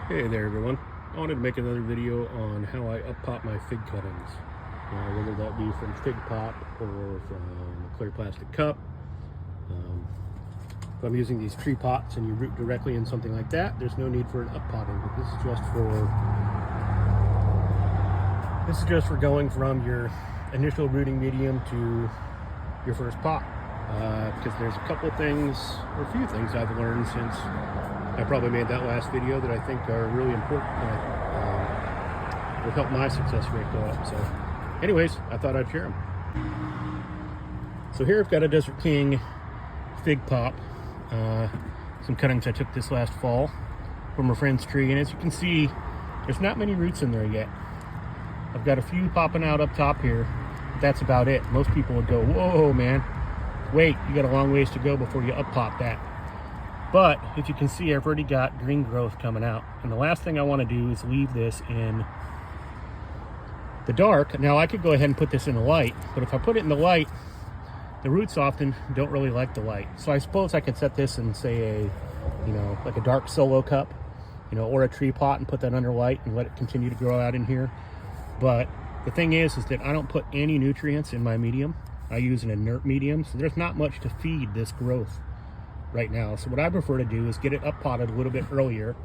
Hey there everyone. I wanted to make another video on how I up-pot my fig cuttings. Whether that be from Fig Pop or from a clear plastic cup. If I'm using these tree pots and you root directly in something like that, there's no need for an up-potting, but this is just for going from your initial rooting medium to your first pot. Because there's a couple of things, or a few things I've learned since I probably made that last video that I think are really important and will help my success rate go up. So anyways, I thought I'd share them. So here I've got a Desert King Fig Pop, some cuttings I took this last fall from a friend's tree, and as you can see, there's not many roots in there yet. I've got a few popping out up top here, but that's about it. Most people would go, whoa man, wait, you got a long ways to go before you up pop that. But if you can see, I've already got green growth coming out, and the last thing I want to do is leave this in the dark. Now I could go ahead and put this in the light, but if I put it in the light, the roots often don't really like the light. So I suppose I could set this in, say, like a dark solo cup, or a tree pot, and put that under light and let it continue to grow out in here. But the thing is that I don't put any nutrients in my medium. I use an inert medium, so there's not much to feed this growth right now. So what I prefer to do is get it up potted a little bit earlier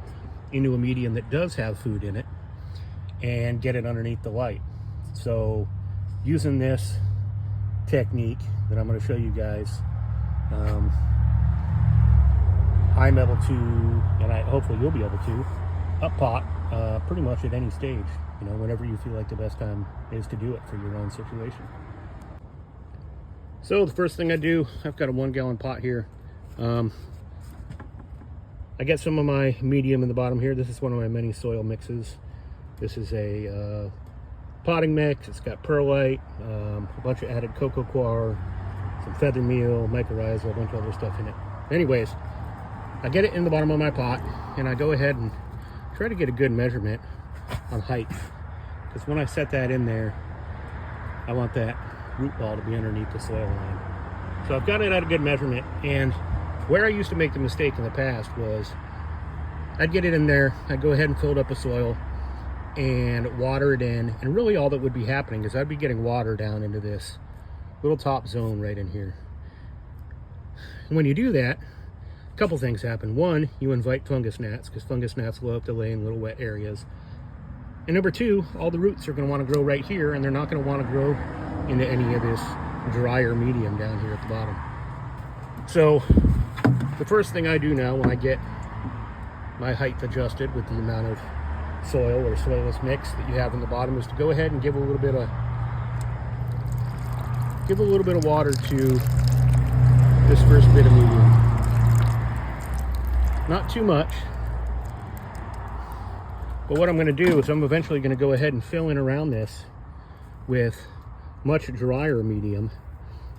into a medium that does have food in it and get it underneath the light. So using this technique that I'm going to show you guys, I'm able to, and hopefully you'll be able to, up pot pretty much at any stage, whenever you feel like the best time is to do it for your own situation. So the first thing I do, I've got a 1 gallon pot here. I get some of my medium in the bottom here. This is one of my many soil mixes. This is a potting mix. It's got perlite, a bunch of added cocoa coir, some feather meal, mycorrhizal, a bunch of other stuff in it. Anyways, I get it in the bottom of my pot, and I go ahead and try to get a good measurement on height, because when I set that in there, I want that root ball to be underneath the soil line. So I've got it at a good measurement, and where I used to make the mistake in the past was I'd get it in there, I'd go ahead and fill it up with soil and water it in, and really all that would be happening is I'd be getting water down into this little top zone right in here. And when you do that, a couple things happen. One, you invite fungus gnats, because fungus gnats love to lay in little wet areas. And number two, all the roots are going to want to grow right here, and they're not going to want to grow into any of this drier medium down here at the bottom. So the first thing I do now when I get my height adjusted with the amount of soil or soilless mix that you have in the bottom is to go ahead and give a little bit of water to this first bit of medium. Not too much. But what I'm going to do is I'm eventually going to go ahead and fill in around this with much drier medium,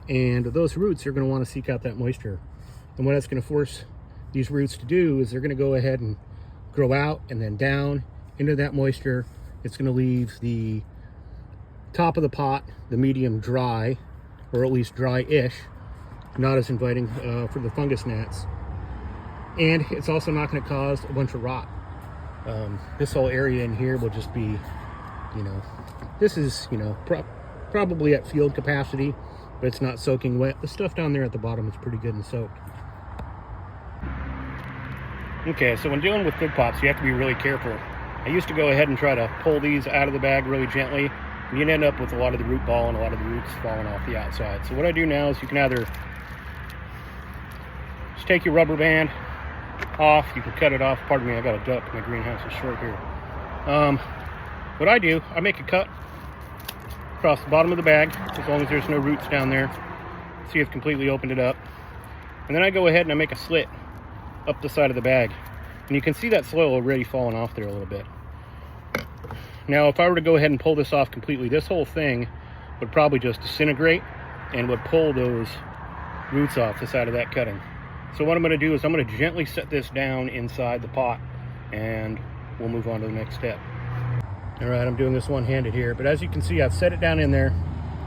and those roots are going to want to seek out that moisture. And what that's going to force these roots to do is they're going to go ahead and grow out and then down into that moisture. It's going to leave the top of the pot, the medium, dry, or at least dry-ish, not as inviting for the fungus gnats. And it's also not going to cause a bunch of rot. This whole area in here will just be, this is, probably at field capacity, but it's not soaking wet. The stuff down there at the bottom is pretty good and soaked. Okay, so when dealing with fig pops, you have to be really careful. I used to go ahead and try to pull these out of the bag really gently, and you'd end up with a lot of the root ball and a lot of the roots falling off the outside. So what I do now is you can either just take your rubber band off, you can cut it off. Pardon me, I got a duck, my greenhouse is short here. What I do, I make a cut across the bottom of the bag, as long as there's no roots down there. See, I've completely opened it up. And then I go ahead and I make a slit up the side of the bag. And you can see that soil already falling off there a little bit. Now, if I were to go ahead and pull this off completely, this whole thing would probably just disintegrate and would pull those roots off the side of that cutting. So what I'm going to do is I'm going to gently set this down inside the pot, and we'll move on to the next step. All right, I'm doing this one-handed here, but as you can see, I've set it down in there.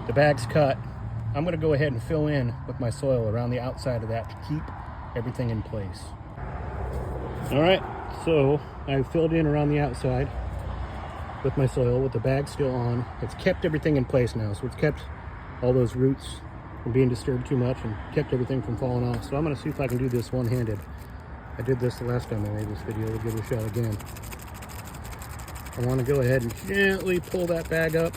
The bag's cut. I'm going to go ahead and fill in with my soil around the outside of that to keep everything in place. All right, So I've filled in around the outside with my soil with the bag still on. It's kept everything in place now, so it's kept all those roots from being disturbed too much and kept everything from falling off. So I'm going to see if I can do this one-handed. I did this the last time I made this video. We'll give it a shot again. I want to go ahead and gently pull that bag up.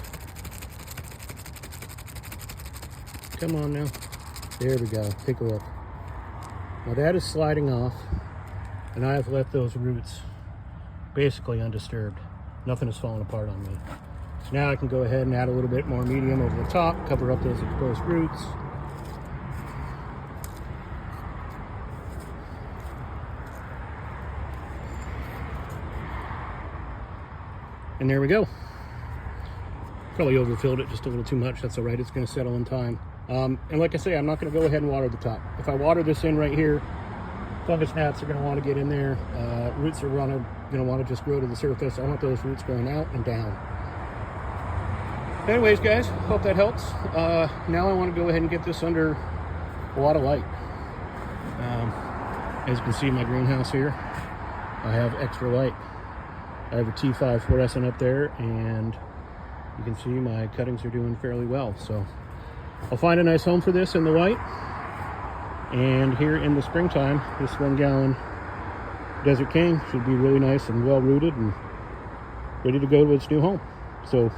Come on now. There we go. Take a look. Now that is sliding off, and I have left those roots basically undisturbed. Nothing is falling apart on me. So now I can go ahead and add a little bit more medium over the top, cover up those exposed roots. And there we go. Probably overfilled it just a little too much. That's all right. It's going to settle in time. And like I say, I'm not going to go ahead and water the top. If I water this in right here, fungus gnats are going to want to get in there. Roots are going to want to just grow to the surface. I want those roots growing out and down. Anyways, guys, hope that helps. Now I want to go ahead and get this under a lot of light. As you can see in my greenhouse here, I have extra light. I have a T5 fluorescent up there, and you can see my cuttings are doing fairly well. So I'll find a nice home for this in the white. And here in the springtime, this 1 gallon Desert King should be really nice and well rooted and ready to go to its new home. So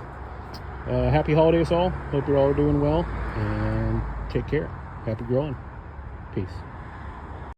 happy holidays all. Hope you're all doing well, and take care. Happy growing. Peace.